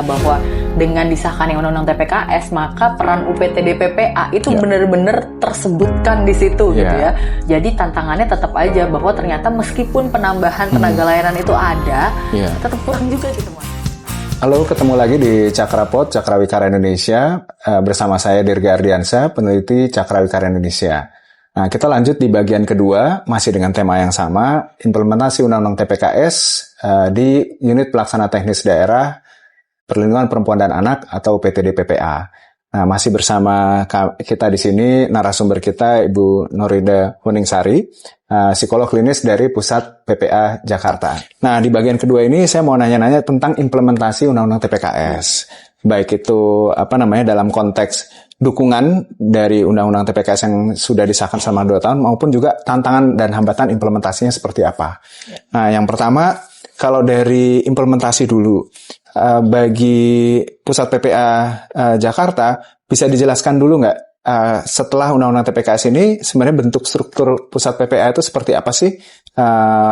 bahwa dengan disahkannya Undang-Undang TPKS maka peran UPT-DPPA itu benar-benar tersebutkan di situ gitu ya. Jadi tantangannya tetap aja bahwa ternyata meskipun penambahan tenaga layanan itu ada, tetap kurang juga gitu Mas. Halo, ketemu lagi di Cakrapod, Cakrawikara Indonesia, bersama saya Dirga Ardiansyah, peneliti Cakrawikara Indonesia. Nah, kita lanjut di bagian kedua, masih dengan tema yang sama, implementasi Undang-Undang TPKS di Unit Pelaksana Teknis Daerah Perlindungan Perempuan dan Anak atau UPT-DPPA. Nah, masih bersama kita di sini narasumber kita Ibu Norida Huningsari, psikolog klinis dari Pusat PPA Jakarta. Nah, di bagian kedua ini saya mau nanya-nanya tentang implementasi Undang-Undang TPKS. Baik itu dalam konteks dukungan dari Undang-Undang TPKS yang sudah disahkan selama 2 tahun maupun juga tantangan dan hambatan implementasinya seperti apa. Nah, yang pertama kalau dari implementasi dulu, bagi Pusat PPA Jakarta, bisa dijelaskan dulu nggak setelah Undang-Undang TPKS ini sebenarnya bentuk struktur Pusat PPA itu seperti apa sih?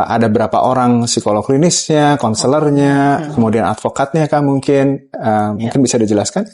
Ada berapa orang psikolog klinisnya, konselornya, kemudian advokatnya kah mungkin? Mungkin bisa dijelaskan?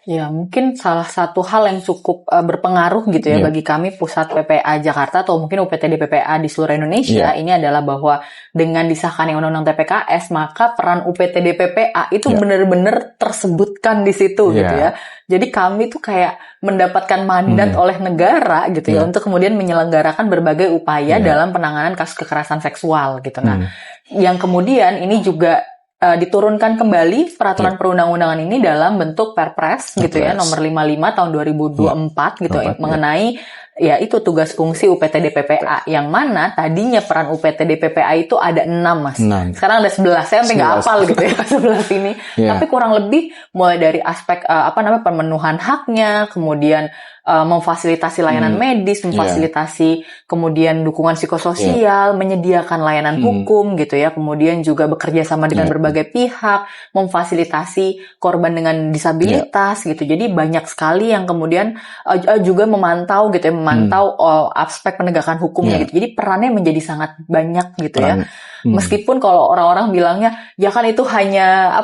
Ya, mungkin salah satu hal yang cukup berpengaruh gitu ya bagi kami Pusat PPA Jakarta atau mungkin UPT-DPPA di seluruh Indonesia ini adalah bahwa dengan disahkannya Undang-Undang TPKS maka peran UPT-DPPA itu benar-benar tersebutkan di situ gitu ya. Jadi kami tuh kayak mendapatkan mandat oleh negara gitu ya untuk kemudian menyelenggarakan berbagai upaya dalam penanganan kasus kekerasan seksual gitu. Nah, yang kemudian ini juga diturunkan kembali peraturan perundang-undangan ini dalam bentuk Perpres gitu ya nomor 55 tahun 2024 gitu mengenai ya itu tugas fungsi UPT-DPPA yang mana tadinya peran UPT-DPPA itu ada 6 Mas. Sekarang ada 11. Saya sampai nggak hafal gitu ya 11 ini. Tapi kurang lebih mulai dari aspek pemenuhan haknya, kemudian memfasilitasi layanan medis, memfasilitasi kemudian dukungan psikososial, menyediakan layanan hukum gitu ya, kemudian juga bekerja sama dengan berbagai pihak, memfasilitasi korban dengan disabilitas gitu. Jadi banyak sekali yang kemudian juga memantau gitu ya, memantau aspek penegakan hukumnya gitu. Jadi perannya menjadi sangat banyak gitu ya. Meskipun kalau orang-orang bilangnya ya kan itu hanya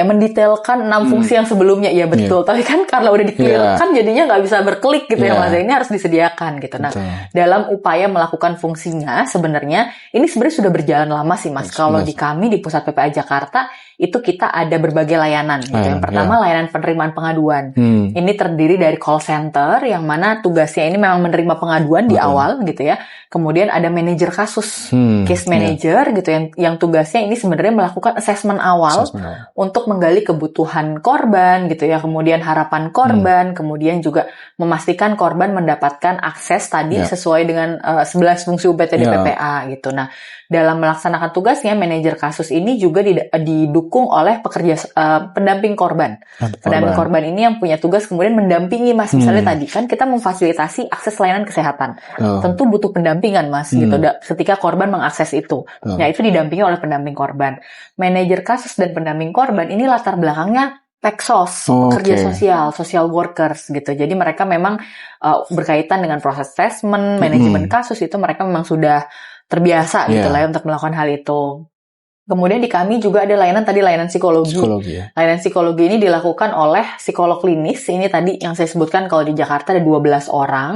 mendetailkan 6 fungsi yang sebelumnya, ya betul. Tapi kan karena udah dikliarkan jadinya nggak bisa berklik gitu ya Mas. Ini harus disediakan gitu. Nah, dalam upaya melakukan fungsinya sebenarnya ini sebenarnya sudah berjalan lama sih Mas. Kalau di kami di Pusat PPA Jakarta itu kita ada berbagai layanan gitu. Yang pertama layanan penerimaan pengaduan. Ini terdiri dari call center yang mana tugasnya ini memang menerima pengaduan di awal gitu ya. Kemudian ada manajer kasus, case manager gitu yang tugasnya ini sebenarnya melakukan assessment awal untuk menggali kebutuhan korban gitu ya. Kemudian harapan korban, kemudian juga memastikan korban mendapatkan akses tadi sesuai dengan 11 fungsi UPT-DPPA gitu. Nah, dalam melaksanakan tugasnya manajer kasus ini juga didukung oleh pendamping korban. Pendamping korban ini yang punya tugas kemudian mendampingi Mas. Misalnya tadi kan kita memfasilitasi akses layanan kesehatan. Tentu butuh pendampingan Mas gitu ketika korban mengakses itu. Nah, itu didampingi oleh pendamping korban. Manajer kasus dan pendamping korban ini latar belakangnya Peksos, pekerja sosial, social workers gitu. Jadi mereka memang berkaitan dengan proses assessment, manajemen kasus itu mereka memang sudah terbiasa gitu lah untuk melakukan hal itu. Kemudian di kami juga ada layanan psikologi. Layanan psikologi ini dilakukan oleh psikolog klinis. Ini tadi yang saya sebutkan kalau di Jakarta ada 12 orang.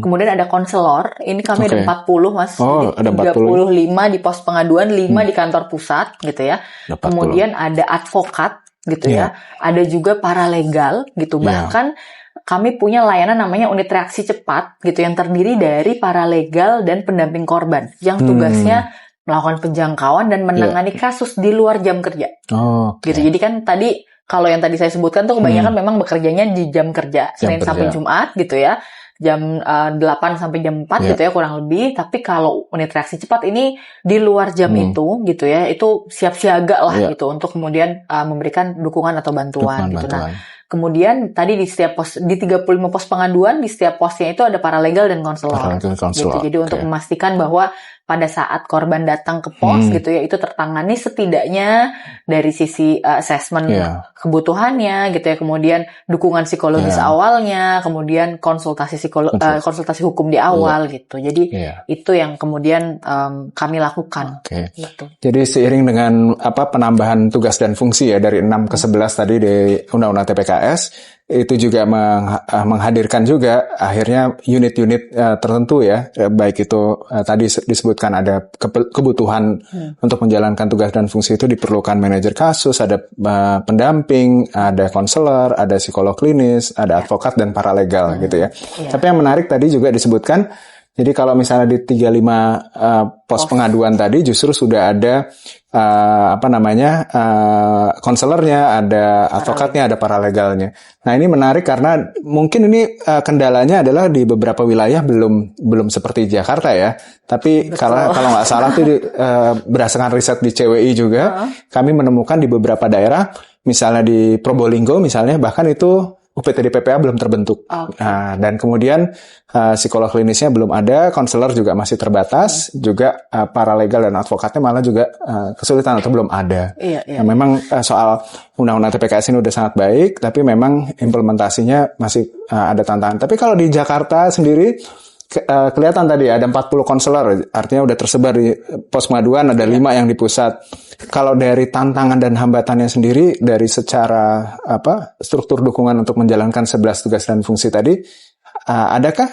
Kemudian ada konselor. Ini kami ada 40 Mas. Jadi ada 35 di pos pengaduan, 5 di kantor pusat gitu ya. Kemudian ada advokat gitu ya. Ada juga paralegal gitu. Bahkan kami punya layanan namanya unit reaksi cepat gitu yang terdiri dari paralegal dan pendamping korban yang tugasnya melakukan penjangkauan dan menangani kasus di luar jam kerja. Gitu. Jadi kan tadi kalau yang tadi saya sebutkan tuh kebanyakan memang bekerjanya di jam kerja Senin sampai Jumat gitu ya. Jam 8 sampai jam 4 gitu ya kurang lebih. Tapi kalau unit reaksi cepat ini di luar jam itu gitu ya, itu siap siaga lah gitu untuk kemudian memberikan dukungan atau bantuan gitu. Nah, kemudian tadi di 35 pos pengaduan di setiap posnya itu ada paralegal dan konselor. Gitu. Jadi untuk memastikan bahwa pada saat korban datang ke pos gitu ya, itu tertangani setidaknya dari sisi assessment kebutuhannya gitu ya, kemudian dukungan psikologis awalnya, kemudian konsultasi konsultasi hukum di awal gitu. Jadi itu yang kemudian kami lakukan. Gitu. Jadi seiring dengan penambahan tugas dan fungsi ya dari 6 ke 11 tadi di Undang-Undang TPKS, itu juga menghadirkan juga akhirnya unit-unit tertentu ya, baik itu tadi disebutkan ada kebutuhan untuk menjalankan tugas dan fungsi itu diperlukan manajer kasus, ada pendamping, ada konselor, ada psikolog klinis, ada advokat dan paralegal gitu ya. Tapi yang menarik tadi juga disebutkan, jadi kalau misalnya di 35 pos pengaduan tadi justru sudah ada konselornya, ada advokatnya, ada paralegalnya. Nah, ini menarik karena mungkin ini kendalanya adalah di beberapa wilayah belum seperti Jakarta ya. Tapi kalau nggak salah tuh berdasarkan riset di CWI juga, kami menemukan di beberapa daerah, misalnya di Probolinggo misalnya, bahkan itu UPTD PPA belum terbentuk. Nah, dan kemudian psikolog klinisnya belum ada, konselor juga masih terbatas, juga paralegal dan advokatnya malah juga kesulitan atau belum ada. Nah, memang soal Undang-Undang TPKS ini udah sangat baik, tapi memang implementasinya masih ada tantangan. Tapi kalau di Jakarta sendiri, kelihatan tadi ada 40 konselor, artinya udah tersebar di pos pengaduan, ada 5 yang di pusat. Kalau dari tantangan dan hambatannya sendiri, dari secara struktur dukungan untuk menjalankan 11 tugas dan fungsi tadi, adakah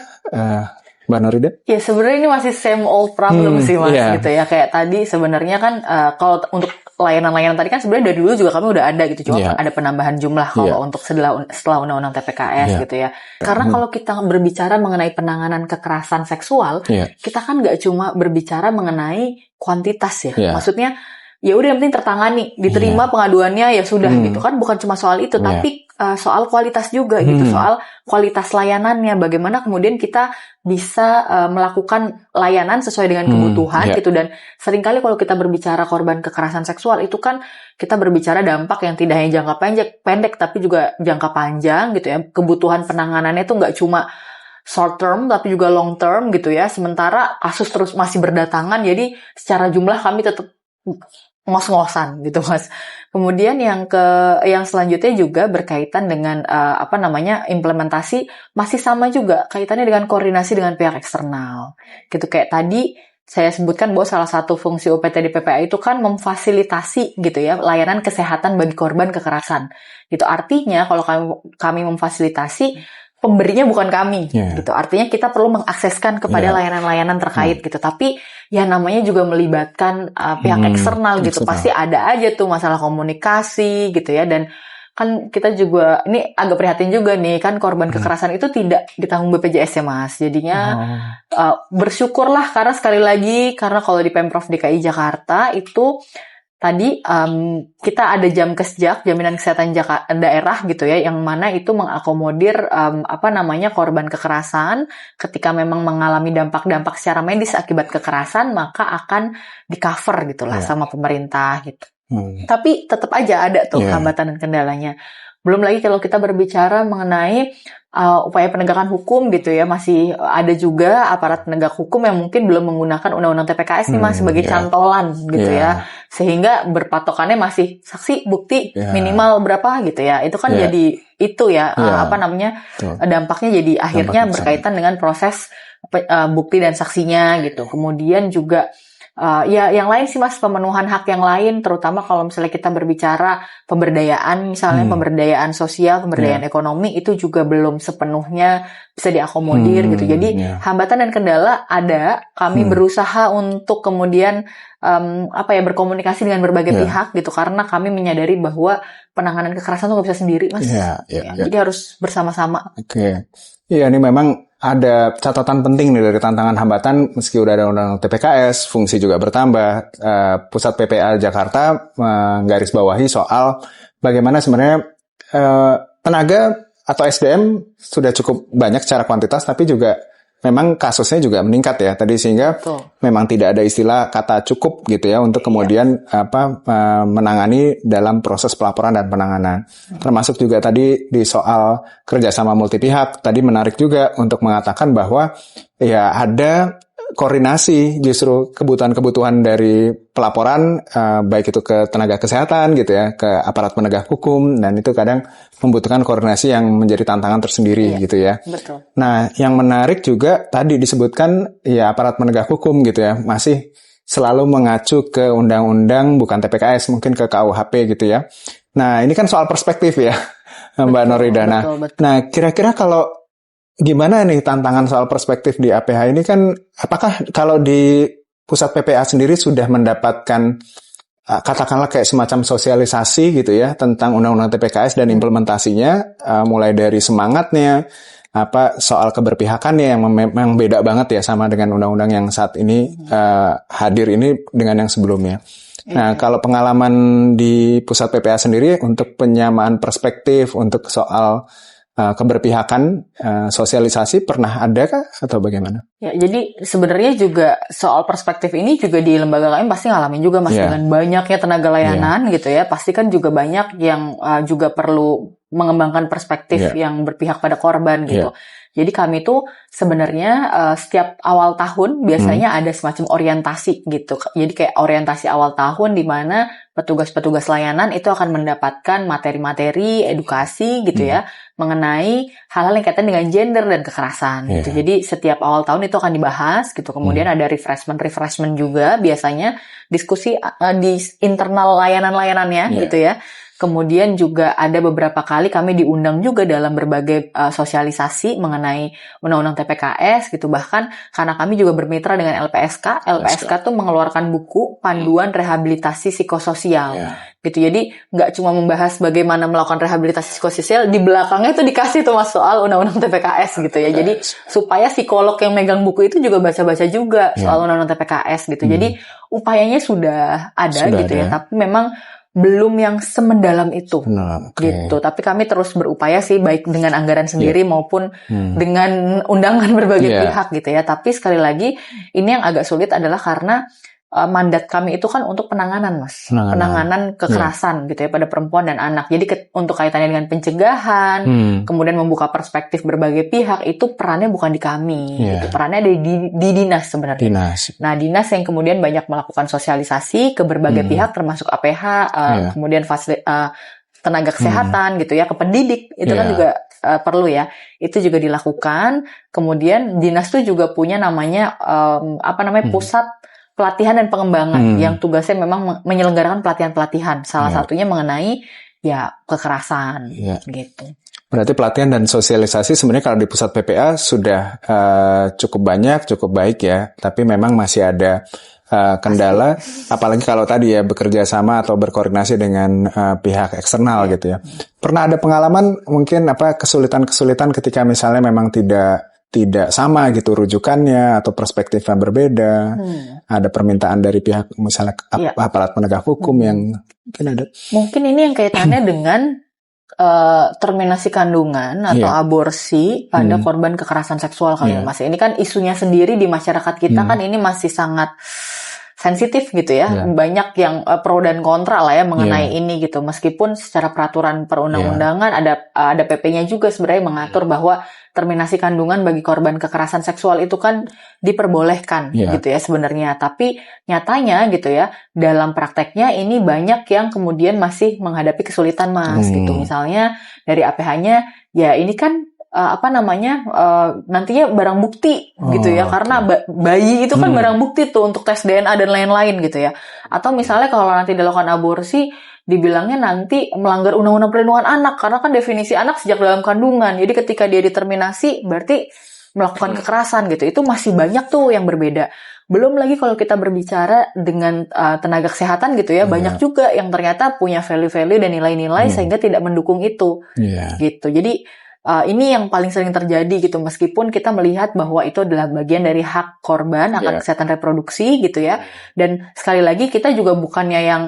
Mbak Norida? Ya sebenarnya ini masih same old problem sih Mas gitu ya. Kayak tadi sebenarnya kan kalau untuk layanan-layanan tadi kan sebenarnya dari dulu juga kami udah ada gitu, cuma ada penambahan jumlah kalau untuk setelah Undang-Undang TPKS gitu ya. Karena kalau kita berbicara mengenai penanganan kekerasan seksual, kita kan nggak cuma berbicara mengenai kuantitas ya. Maksudnya ya udah yang penting tertangani, diterima pengaduannya ya sudah gitu kan, bukan cuma soal itu, tapi soal kualitas juga gitu, soal kualitas layanannya, bagaimana kemudian kita bisa melakukan layanan sesuai dengan kebutuhan gitu. Dan seringkali kalau kita berbicara korban kekerasan seksual itu kan kita berbicara dampak yang tidak hanya jangka pendek tapi juga jangka panjang gitu ya. Kebutuhan penanganannya itu nggak cuma short term tapi juga long term gitu ya. Sementara kasus terus masih berdatangan, jadi secara jumlah kami tetap ngos-ngosan gitu Mas. Kemudian yang selanjutnya juga berkaitan dengan implementasi, masih sama juga kaitannya dengan koordinasi dengan pihak eksternal. Gitu, kayak tadi saya sebutkan bahwa salah satu fungsi UPTD PPA itu kan memfasilitasi gitu ya layanan kesehatan bagi korban kekerasan. Gitu, artinya kalau kami memfasilitasi, pemberinya bukan kami, gitu. Artinya kita perlu mengakseskan kepada layanan-layanan terkait gitu. Tapi ya namanya juga melibatkan pihak eksternal gitu. Pasti ada aja tuh masalah komunikasi gitu ya. Dan kan kita juga, ini agak prihatin juga nih, kan korban kekerasan itu tidak ditanggung BPJS ya Mas. Jadinya bersyukurlah karena sekali lagi, karena kalau di Pemprov DKI Jakarta itu tadi kita ada jam kesjak, jaminan kesehatan daerah gitu ya, yang mana itu mengakomodir korban kekerasan ketika memang mengalami dampak-dampak secara medis akibat kekerasan, maka akan di-cover gitulah sama pemerintah gitu. Tapi tetap aja ada tuh hambatan dan kendalanya. Belum lagi kalau kita berbicara mengenai upaya penegakan hukum gitu ya, masih ada juga aparat penegak hukum yang mungkin belum menggunakan Undang-Undang TPKS nih Mas sebagai cantolan gitu ya, sehingga berpatokannya masih saksi bukti minimal berapa gitu ya. Itu kan jadi itu ya dampaknya jadi akhirnya berkaitan dengan proses bukti dan saksinya gitu. Kemudian juga yang lain sih Mas, pemenuhan hak yang lain, terutama kalau misalnya kita berbicara pemberdayaan, misalnya pemberdayaan sosial, pemberdayaan ekonomi, itu juga belum sepenuhnya bisa diakomodir gitu. Jadi hambatan dan kendala ada, kami berusaha untuk kemudian berkomunikasi dengan berbagai pihak gitu, karena kami menyadari bahwa penanganan kekerasan itu nggak bisa sendiri Mas. Jadi harus bersama-sama. Iya, ini memang ada catatan penting nih dari tantangan hambatan. Meski udah ada undang TPKS, fungsi juga bertambah. Pusat PPA Jakarta menggarisbawahi soal bagaimana sebenarnya tenaga atau SDM sudah cukup banyak secara kuantitas, tapi juga memang kasusnya juga meningkat ya tadi, sehingga memang tidak ada istilah kata cukup gitu ya untuk kemudian menangani dalam proses pelaporan dan penanganan. Termasuk juga tadi di soal kerjasama multi pihak, tadi menarik juga untuk mengatakan bahwa ya ada koordinasi justru kebutuhan-kebutuhan dari pelaporan, baik itu ke tenaga kesehatan gitu ya, ke aparat penegak hukum, dan itu kadang membutuhkan koordinasi yang menjadi tantangan tersendiri gitu ya. Betul. Nah, yang menarik juga tadi disebutkan ya aparat penegak hukum gitu ya, masih selalu mengacu ke undang-undang, bukan TPKS, mungkin ke KUHP gitu ya. Nah, ini kan soal perspektif ya, Mbak Noridana. Nah, kira-kira kalau gimana nih tantangan soal perspektif di APH ini kan, apakah kalau di pusat PPA sendiri sudah mendapatkan katakanlah kayak semacam sosialisasi gitu ya tentang undang-undang TPKS dan implementasinya, mulai dari semangatnya, soal keberpihakannya yang memang beda banget ya sama dengan undang-undang yang saat ini hadir ini dengan yang sebelumnya. Nah, kalau pengalaman di pusat PPA sendiri untuk penyamaan perspektif untuk soal keberpihakan, sosialisasi pernah ada kah atau bagaimana? Ya, jadi sebenarnya juga soal perspektif ini juga di lembaga kami pasti ngalamin juga Mas, dengan banyaknya tenaga layanan gitu ya. Pasti kan juga banyak yang juga perlu mengembangkan perspektif yang berpihak pada korban gitu. Jadi kami tuh sebenarnya setiap awal tahun biasanya ada semacam orientasi gitu. Jadi kayak orientasi awal tahun di mana petugas-petugas layanan itu akan mendapatkan materi-materi edukasi gitu ya mengenai hal-hal yang kaitan dengan gender dan kekerasan gitu. Jadi setiap awal tahun itu akan dibahas gitu. Kemudian ada refreshment juga, biasanya diskusi di internal layanan-layanannya gitu ya. Kemudian juga ada beberapa kali kami diundang juga dalam berbagai sosialisasi mengenai undang-undang TPKS gitu. Bahkan karena kami juga bermitra dengan LPSK. LPSK tuh mengeluarkan buku panduan rehabilitasi psikososial gitu. Jadi nggak cuma membahas bagaimana melakukan rehabilitasi psikososial, di belakangnya tuh dikasih tuh Mas soal undang-undang TPKS gitu ya. Jadi supaya psikolog yang megang buku itu juga baca-baca juga soal undang-undang TPKS gitu. Jadi upayanya sudah ada gitu ya. Tapi memang belum yang semendalam itu gitu. Tapi kami terus berupaya sih, baik dengan anggaran sendiri maupun dengan undangan berbagai pihak gitu ya. Tapi sekali lagi ini yang agak sulit adalah karena mandat kami itu kan untuk penanganan Mas, penanganan kekerasan gitu ya pada perempuan dan anak. Jadi untuk kaitannya dengan pencegahan, kemudian membuka perspektif berbagai pihak, itu perannya bukan di kami, gitu. Perannya ada di dinas sebenarnya. Nah, dinas yang kemudian banyak melakukan sosialisasi ke berbagai pihak, termasuk APH, kemudian tenaga kesehatan gitu ya, ke pendidik itu kan juga perlu ya. Itu juga dilakukan. Kemudian dinas tuh juga punya namanya pusat pelatihan dan pengembangan yang tugasnya memang menyelenggarakan pelatihan-pelatihan. Salah satunya mengenai kekerasan gitu. Berarti pelatihan dan sosialisasi sebenarnya kalau di pusat PPA sudah cukup banyak, cukup baik ya. Tapi memang masih ada kendala, apalagi kalau tadi ya bekerja sama atau berkoordinasi dengan pihak eksternal gitu ya. Pernah ada pengalaman mungkin kesulitan-kesulitan ketika misalnya memang tidak sama gitu rujukannya atau perspektifnya berbeda, ada permintaan dari pihak misalnya aparat penegak hukum yang mungkin ada. Mungkin ini yang kaitannya dengan terminasi kandungan atau aborsi pada korban kekerasan seksual kali ya Mas. Ini kan isunya sendiri di masyarakat kita kan ini masih sangat sensitif gitu ya. Banyak yang pro dan kontra lah ya mengenai ini gitu. Meskipun secara peraturan perundang-undangan ada PP-nya juga sebenarnya mengatur bahwa terminasi kandungan bagi korban kekerasan seksual itu kan diperbolehkan gitu ya sebenarnya. Tapi nyatanya gitu ya, dalam prakteknya ini banyak yang kemudian masih menghadapi kesulitan Mas gitu. Misalnya dari APH-nya ya ini kan nantinya barang bukti gitu ya, karena bayi itu kan barang bukti tuh untuk tes DNA dan lain-lain gitu ya. Atau misalnya kalau nanti dilakukan aborsi, dibilangnya nanti melanggar undang-undang perlindungan anak, karena kan definisi anak sejak dalam kandungan. Jadi ketika dia determinasi berarti melakukan kekerasan gitu. Itu masih banyak tuh yang berbeda. Belum lagi kalau kita berbicara dengan tenaga kesehatan gitu ya, banyak juga yang ternyata punya value-value dan nilai-nilai sehingga tidak mendukung itu gitu. Jadi ini yang paling sering terjadi gitu, meskipun kita melihat bahwa itu adalah bagian dari hak korban akan kesehatan reproduksi gitu ya. Dan sekali lagi kita juga bukannya yang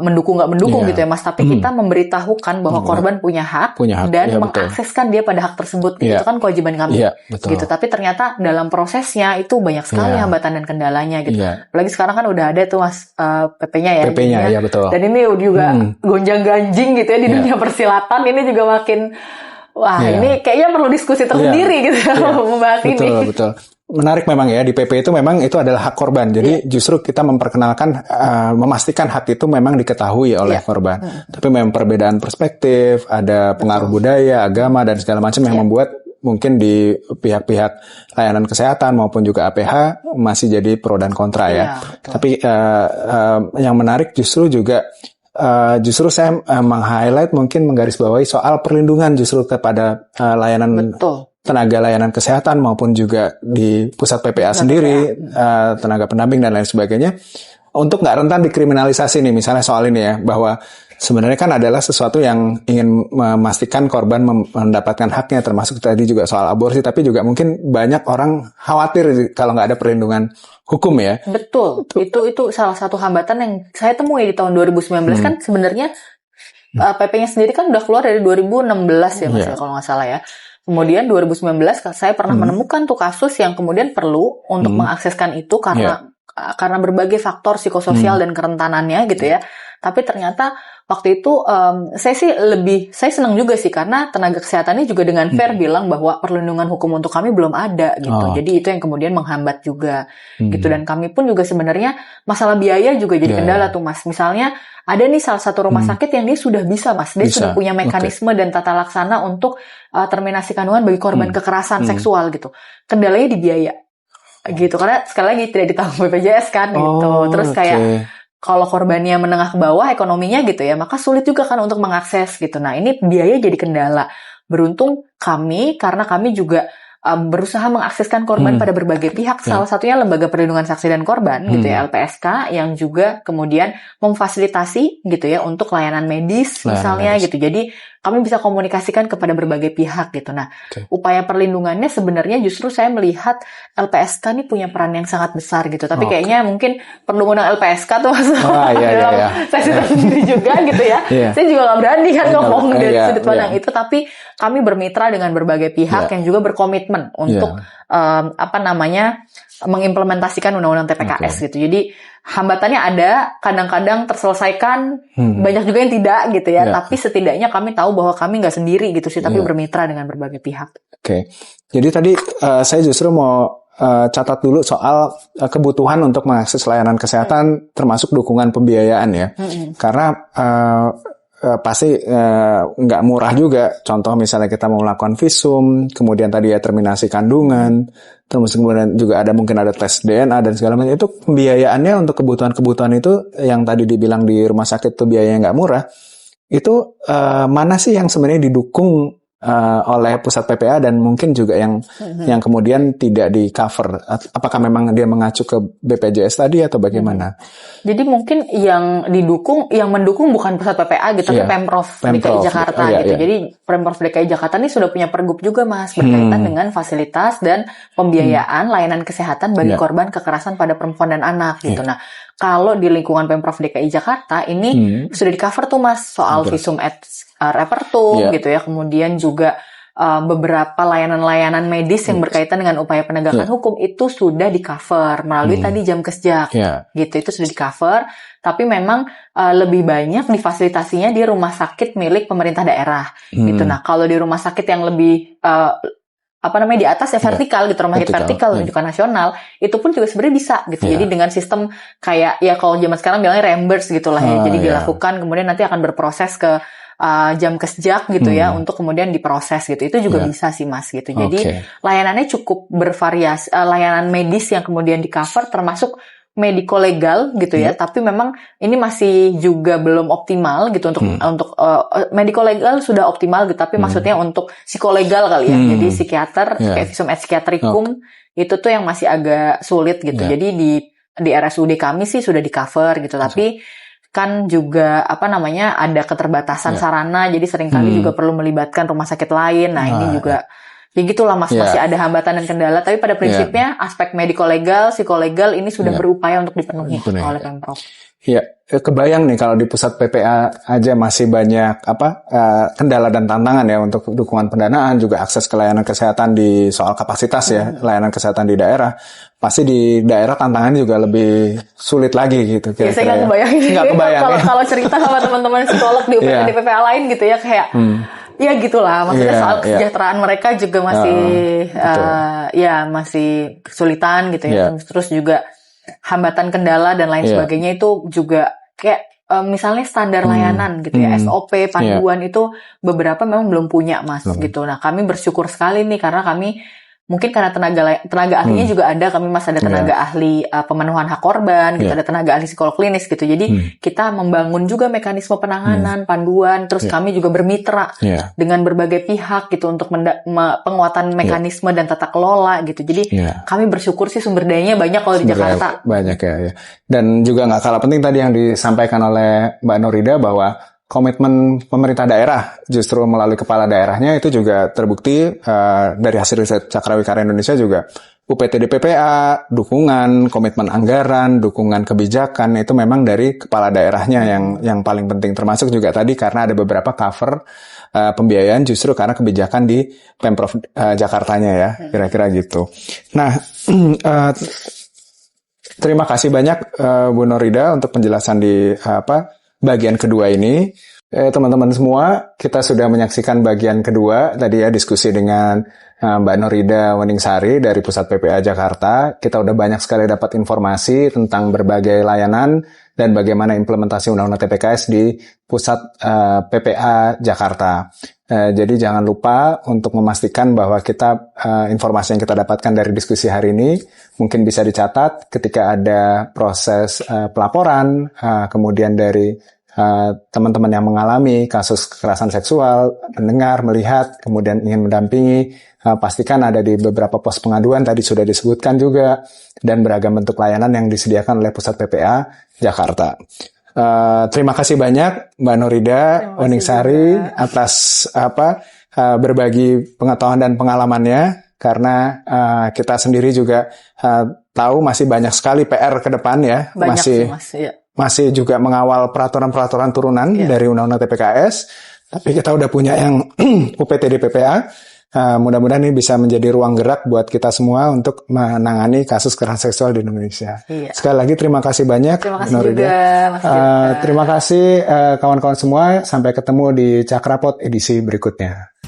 mendukung nggak mendukung gitu ya Mas, tapi kita memberitahukan bahwa korban punya hak dan mengakseskan dia pada hak tersebut gitu. Itu kan kewajiban kami gitu. Tapi ternyata dalam prosesnya itu banyak sekali hambatan dan kendalanya gitu. Apalagi sekarang kan udah ada tuh Mas PP-nya ya. PP-nya ya betul. Dan ini juga gonjang-ganjing gitu ya di dunia persilatan. Ini juga makin ini kayaknya perlu diskusi tersendiri gitu membahas ini. Betul. menarik memang ya, di PP itu memang itu adalah hak korban. Jadi justru kita memperkenalkan, memastikan hak itu memang diketahui oleh korban. Tapi memang perbedaan perspektif, ada pengaruh budaya, agama, dan segala macam yang membuat mungkin di pihak-pihak layanan kesehatan maupun juga APH masih jadi pro dan kontra ya. Tapi yang menarik justru juga justru saya meng-highlight, mungkin menggarisbawahi soal perlindungan justru kepada layanan tenaga layanan kesehatan maupun juga di pusat PPA sendiri, tenaga pendamping dan lain sebagainya, untuk nggak rentan dikriminalisasi nih, misalnya soal ini ya, bahwa sebenarnya kan adalah sesuatu yang ingin memastikan korban mendapatkan haknya, termasuk tadi juga soal aborsi, tapi juga mungkin banyak orang khawatir kalau nggak ada perlindungan hukum ya. Betul, itu salah satu hambatan yang saya temui di tahun 2019 kan sebenarnya PP-nya sendiri kan udah keluar dari 2016 ya Mas ya, kalau nggak salah ya. Kemudian 2019 saya pernah menemukan tuh kasus yang kemudian perlu untuk mengakseskan itu karena berbagai faktor psikososial dan kerentanannya gitu ya. Tapi ternyata waktu itu saya senang juga sih, karena tenaga kesehatannya juga dengan fair bilang bahwa perlindungan hukum untuk kami belum ada gitu. Jadi itu yang kemudian menghambat juga gitu. Dan kami pun juga sebenarnya masalah biaya juga jadi kendala tuh Mas. Misalnya ada nih salah satu rumah sakit yang dia sudah bisa Mas, dia sudah punya mekanisme dan tata laksana untuk terminasi kandungan bagi korban kekerasan seksual gitu. Kendalanya di biaya gitu, karena sekali lagi tidak ditanggung BPJS kan gitu. Terus kayak kalau korbannya menengah ke bawah ekonominya gitu ya, maka sulit juga kan untuk mengakses gitu. Nah ini biaya jadi kendala. Beruntung karena kami juga berusaha mengakseskan korban pada berbagai pihak, salah satunya Lembaga Perlindungan Saksi dan Korban gitu ya, LPSK, yang juga kemudian memfasilitasi gitu ya untuk layanan medis misalnya gitu. Jadi kami bisa komunikasikan kepada berbagai pihak gitu. Nah, upaya perlindungannya sebenarnya justru saya melihat LPSK ini punya peran yang sangat besar gitu. Tapi kayaknya mungkin perlu undang LPSK tuh Mas. Sesi tersendiri juga gitu ya. Saya juga nggak berani kan ngomong dari sudut pandang itu. Tapi kami bermitra dengan berbagai pihak yang juga berkomitmen untuk mengimplementasikan undang-undang TPKS gitu. Jadi hambatannya ada, kadang-kadang terselesaikan, banyak juga yang tidak gitu ya. Tapi setidaknya kami tahu bahwa kami nggak sendiri gitu sih, tapi bermitra dengan berbagai pihak. Jadi tadi saya justru mau catat dulu soal kebutuhan untuk mengakses layanan kesehatan, termasuk dukungan pembiayaan ya. Karena pasti nggak murah juga. Contoh misalnya kita mau melakukan visum, kemudian tadi ya terminasi kandungan, terus kemudian juga mungkin ada tes DNA dan segala macam. Itu pembiayaannya untuk kebutuhan-kebutuhan itu yang tadi dibilang di rumah sakit itu biayanya nggak murah. Itu mana sih yang sebenarnya didukung oleh pusat PPA dan mungkin juga yang kemudian tidak di cover? Apakah memang dia mengacu ke BPJS tadi atau bagaimana? Jadi mungkin yang mendukung bukan pusat PPA gitu, tapi Pemprov DKI Jakarta gitu. Jadi Pemprov DKI Jakarta ini sudah punya pergub juga Mas, berkaitan dengan fasilitas dan pembiayaan layanan kesehatan bagi korban kekerasan pada perempuan dan anak gitu. Nah, kalau di lingkungan Pemprov DKI Jakarta ini sudah di cover tuh Mas, soal visum et repertum gitu ya, kemudian juga beberapa layanan-layanan medis yang berkaitan dengan upaya penegakan hukum itu sudah di cover melalui tadi jam kesjak gitu, itu sudah di cover. Tapi memang lebih banyak difasilitasinya di rumah sakit milik pemerintah daerah gitu. Nah kalau di rumah sakit yang lebih di atas ya vertikal gitu, rumah sakit vertikal rujukan nasional, itu pun juga sebenarnya bisa gitu. Jadi dengan sistem kayak ya kalau zaman sekarang bilangnya reimburse gitulah ya. Jadi dilakukan kemudian nanti akan berproses ke jam kesjak gitu ya, untuk kemudian diproses gitu. Itu juga bisa sih Mas gitu. Jadi layanannya cukup bervariasi, layanan medis yang kemudian di cover termasuk mediko legal gitu ya. Tapi memang ini masih juga belum optimal gitu untuk mediko legal sudah optimal gitu, tapi maksudnya untuk psikolegal kali ya. Jadi psikiater kayak visum et psikiatrikum itu tuh yang masih agak sulit gitu. Jadi di RSUD kami sih sudah di cover gitu, tapi kan juga ada keterbatasan sarana, jadi seringkali juga perlu melibatkan rumah sakit lain. Nah ini juga ya gitulah Mas, masih ada hambatan dan kendala, tapi pada prinsipnya aspek mediko-legal, psikolegal ini sudah berupaya untuk dipenuhi oleh Pemprov. Iya, kebayang nih kalau di pusat PPA aja masih banyak kendala dan tantangan ya untuk dukungan pendanaan, juga akses ke layanan kesehatan di soal kapasitas ya, layanan kesehatan di daerah. Pasti di daerah tantangannya juga lebih sulit lagi gitu. Ya, saya nggak kebayang. Kalau cerita sama teman-teman psikolog di PPA lain gitu ya, kayak ya gitulah, maksudnya soal kesejahteraan mereka juga masih masih kesulitan gitu ya. Terus juga hambatan kendala dan lain sebagainya itu juga kayak misalnya standar layanan gitu ya, SOP, panduan itu beberapa memang belum punya Mas gitu. Nah kami bersyukur sekali nih karena kami mungkin karena tenaga ahlinya juga ada, kami Mas ada tenaga ahli pemenuhan hak korban gitu, ada tenaga ahli psikolog klinis gitu. Jadi kita membangun juga mekanisme penanganan, panduan, terus kami juga bermitra dengan berbagai pihak gitu untuk penguatan mekanisme dan tata kelola gitu. Jadi kami bersyukur sih sumber dayanya banyak kalau di Jakarta. Banyak ya. Dan juga nggak kalah penting tadi yang disampaikan oleh Mbak Nurida bahwa komitmen pemerintah daerah justru melalui kepala daerahnya itu juga terbukti dari hasil riset Cakrawikara Indonesia juga UPTD PPA, dukungan, komitmen anggaran, dukungan kebijakan itu memang dari kepala daerahnya yang paling penting, termasuk juga tadi karena ada beberapa cover pembiayaan justru karena kebijakan di Pemprov Jakartanya ya, kira-kira gitu. Nah, terima kasih banyak Bu Nurida untuk penjelasan di bagian kedua ini. Teman-teman semua, kita sudah menyaksikan bagian kedua tadi ya, diskusi dengan Mbak Nurida Weningsari dari Pusat PPA Jakarta. Kita udah banyak sekali dapat informasi tentang berbagai layanan dan bagaimana implementasi Undang-Undang TPKS di Pusat PPA Jakarta. Jadi jangan lupa untuk memastikan bahwa informasi yang kita dapatkan dari diskusi hari ini mungkin bisa dicatat ketika ada proses pelaporan, kemudian dari teman-teman yang mengalami kasus kekerasan seksual, mendengar, melihat, kemudian ingin mendampingi, pastikan ada di beberapa pos pengaduan, tadi sudah disebutkan juga, dan beragam bentuk layanan yang disediakan oleh Pusat PPA Jakarta. Terima kasih banyak Mbak Nurida Weningsari atas berbagi pengetahuan dan pengalamannya, karena kita sendiri juga tahu masih banyak sekali PR ke depan ya, masih juga mengawal peraturan-peraturan turunan dari Undang-Undang TPKS, tapi kita udah punya yang UPTD PPA. Mudah-mudahan ini bisa menjadi ruang gerak buat kita semua untuk menangani kasus kekerasan seksual di Indonesia. Sekali lagi terima kasih banyak. Terima kasih juga, Mas terima kasih kawan-kawan semua. Sampai ketemu di Cakrapot edisi berikutnya.